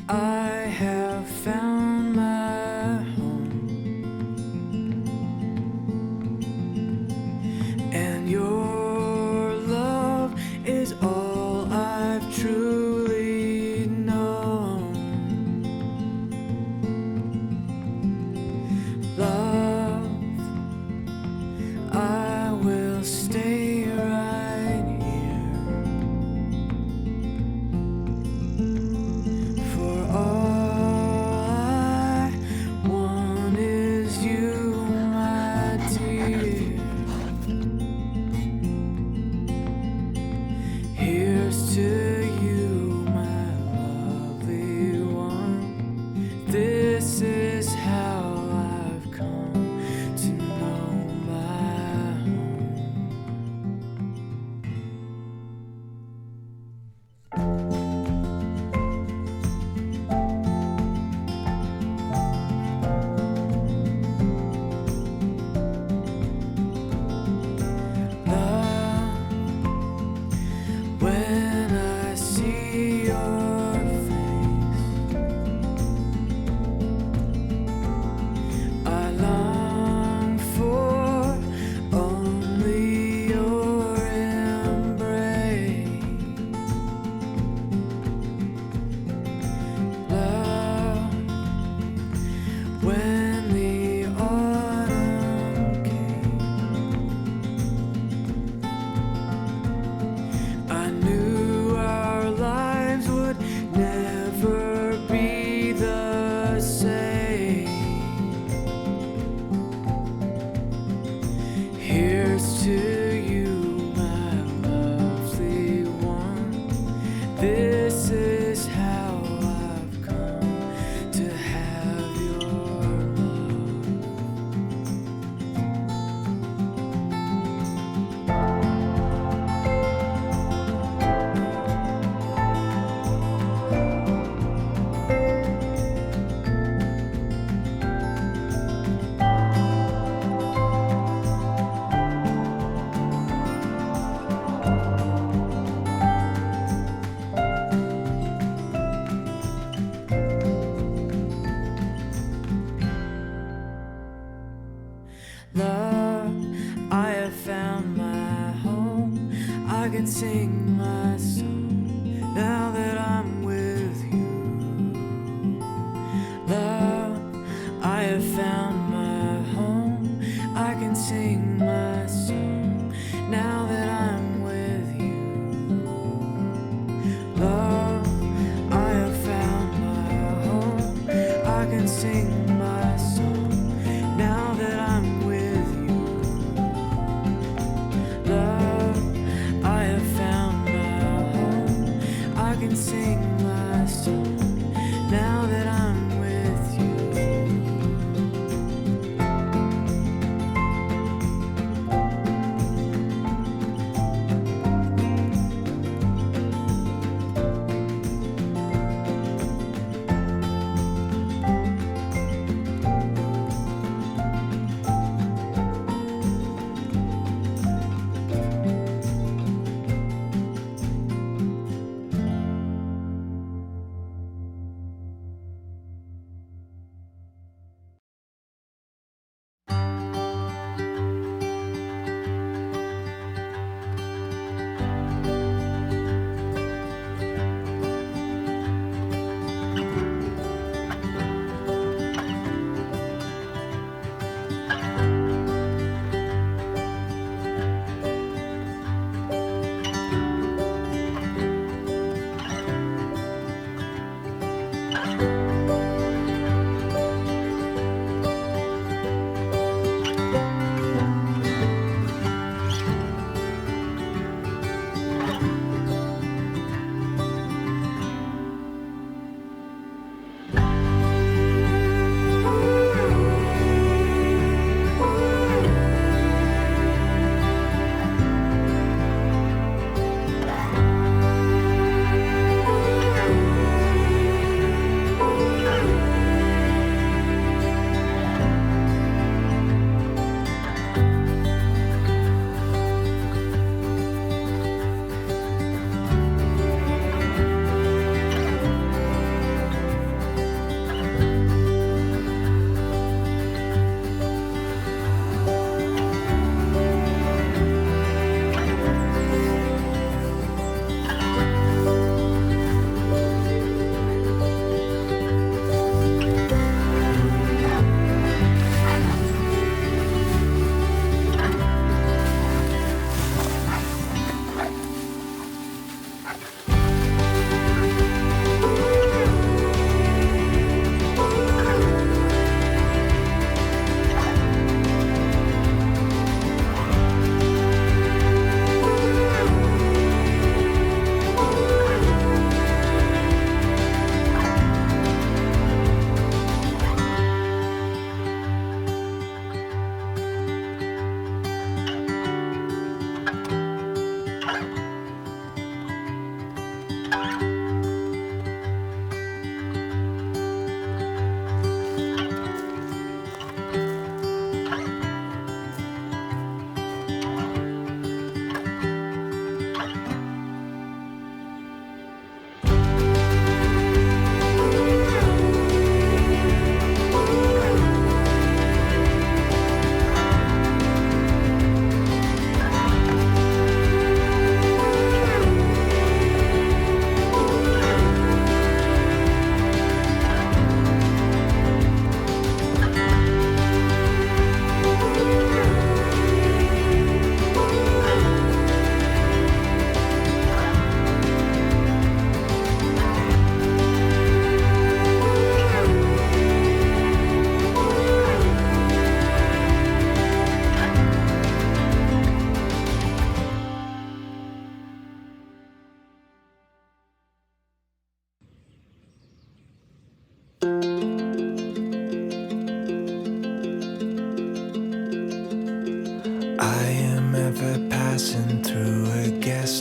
I have found my home, and your love is all I've truly known. Love, I will stay right here, for all I want is you, my dear. Here's to you, my lovely one. This is how I've come to know my home. When I see your face, I long for only your embrace. Love, when the autumn came, I knew our lives would never be the same. Here's to you, my lovely one. This is how I've come to have your love. Love, I have found my home. I can sing my song now that I'm with you. Love, I have found my home. I can sing my song now that I'm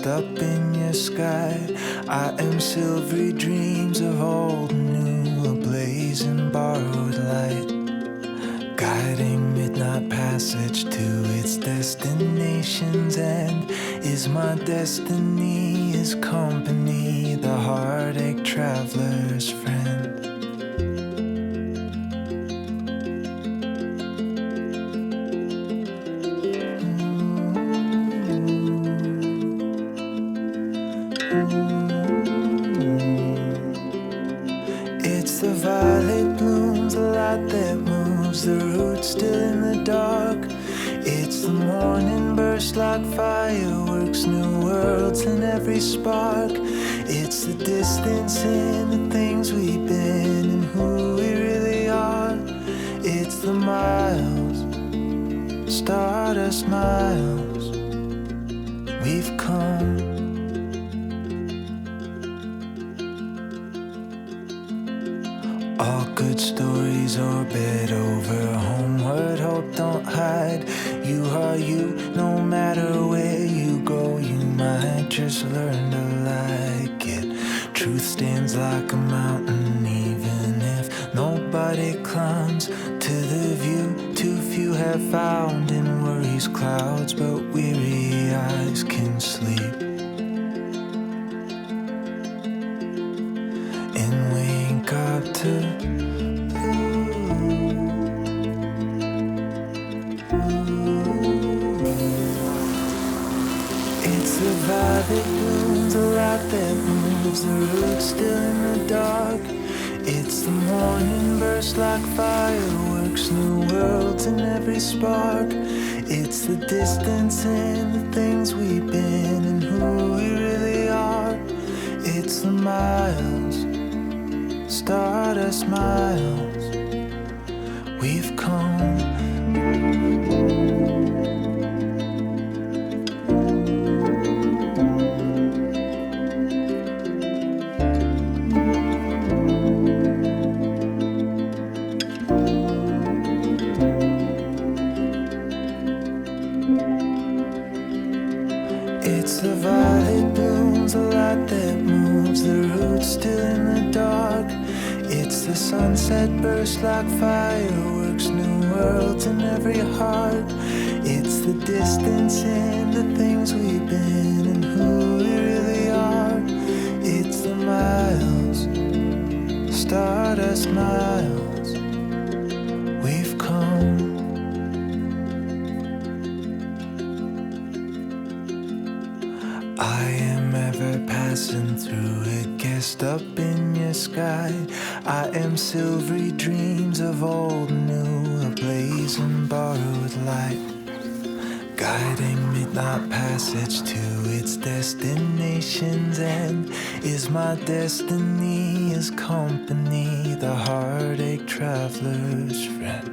guest up in your sky. I am silvery dreams of old and new, ablaze in borrowed light, guiding midnight passage to its destination's end. Is my destiny his company, the heartache traveler's friend? It's the violet blooms, the light that moves, the roots still in the dark. It's the morning burst like fireworks, new worlds in every spark. It's the distance in the things we've been and who we really are. It's the miles, stardust miles we've come. All good stories orbit over homeward, hope don't hide. You are you, no matter where you go, you might just learn to like it. Truth stands like a mountain, even if nobody climbs to the view. Too few have found in worries clouds, but weary eyes can sleep and wake up to the violet blooms, the light that moves, the roots still in the dark. It's the morning burst like fireworks, new worlds in every spark. It's the distance in the things we've been and who we really are. It's the miles, stardust miles we've come. It's the violet blooms, the light that moves, the roots still in the dark. It's the sunset burst like fireworks, new worlds in every heart. It's the distance in the things we've been and who we really are. It's the miles, stardust miles we've come. I am ever passing through a guest up in your sky. I am silvery dreams of old and new, ablaze in borrowed light, guiding midnight passage to its destination's end. Is my destiny his company, the heartache traveler's friend?